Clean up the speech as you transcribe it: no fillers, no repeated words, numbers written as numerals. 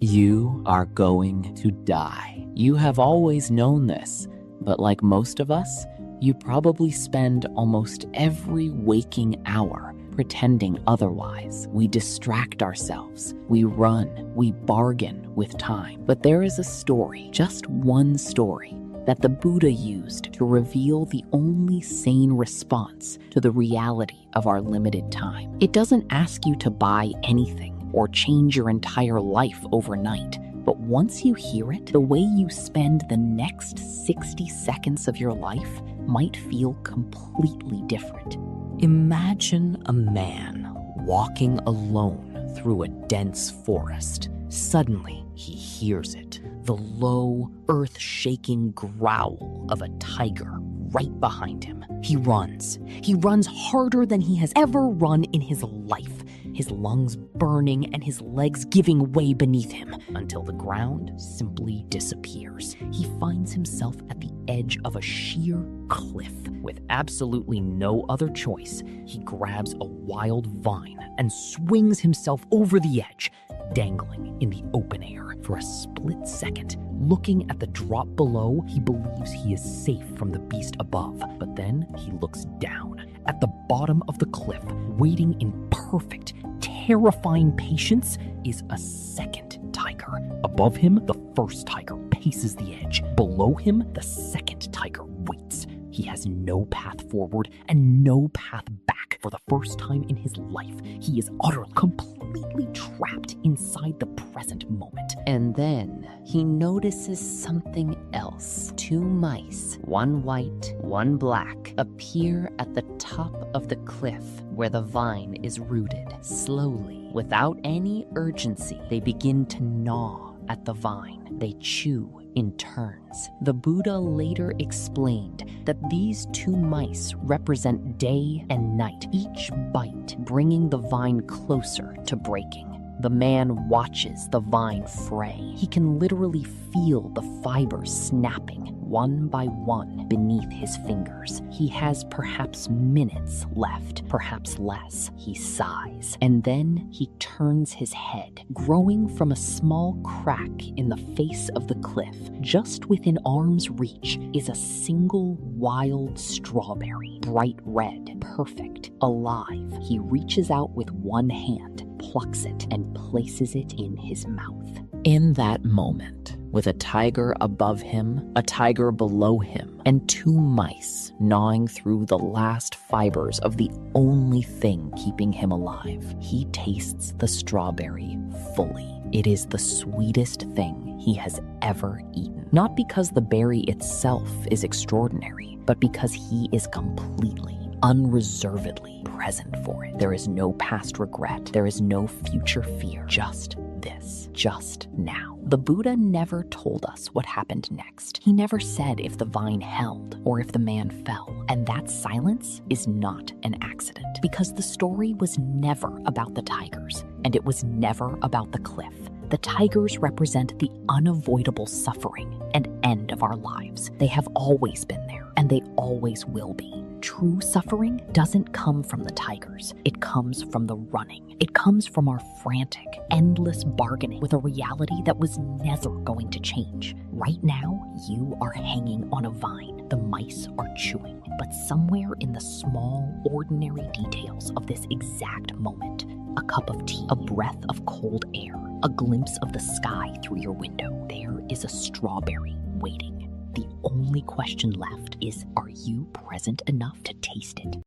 You are going to die. You have always known this, but like most of us, you probably spend almost every waking hour pretending otherwise. We distract ourselves, we run, we bargain with time. But there is a story, just one story, that the Buddha used to reveal the only sane response to the reality of our limited time. It doesn't ask you to buy anything or change your entire life overnight. But once you hear it, the way you spend the next 60 seconds of your life might feel completely different. Imagine a man walking alone through a dense forest. Suddenly, he hears it, the low, earth-shaking growl of a tiger right behind him. He runs. He runs harder than he has ever run in his life, his lungs burning and his legs giving way beneath him until the ground simply disappears. He finds himself at the edge of a sheer cliff. With absolutely no other choice, he grabs a wild vine and swings himself over the edge, dangling in the open air. For a split second, looking at the drop below, he believes he is safe from the beast above. But then he looks down. At the bottom of the cliff, waiting in perfect, terrifying patience, is a second tiger. Above him, the first tiger paces the edge. Below him, the second tiger waits. He has no path forward and no path back. For the first time in his life, he is utterly, completely trapped inside the present moment. And then he notices something else. Two mice, one white, one black, appear at the top of the cliff where the vine is rooted. Slowly, without any urgency, they begin to gnaw at the vine. They chew in turns. The Buddha later explained that these two mice represent day and night, each bite bringing the vine closer to breaking. The man watches the vine fray. He can literally feel the fibers snapping one by one beneath his fingers. He has perhaps minutes left, perhaps less. He sighs, and then he turns his head. Growing from a small crack in the face of the cliff, just within arm's reach, is a single wild strawberry, bright red, perfect, alive. He reaches out with one hand, plucks it, and places it in his mouth. In that moment, with a tiger above him, a tiger below him, and two mice gnawing through the last fibers of the only thing keeping him alive, he tastes the strawberry fully. It is the sweetest thing he has ever eaten. Not because the berry itself is extraordinary, but because he is completely, unreservedly present for it. There is no past regret. There is no future fear. Just this. Just now. The Buddha never told us what happened next. He never said if the vine held or if the man fell. And that silence is not an accident, because the story was never about the tigers, and it was never about the cliff. The tigers represent the unavoidable suffering and end of our lives. They have always been there, and they always will be. True suffering doesn't come from the tigers. It comes from the running. It comes from our frantic, endless bargaining with a reality that was never going to change. Right now, you are hanging on a vine. The mice are chewing. But somewhere in the small, ordinary details of this exact moment, a cup of tea, a breath of cold air, a glimpse of the sky through your window, there is a strawberry waiting. The only question left is, are you present enough to taste it?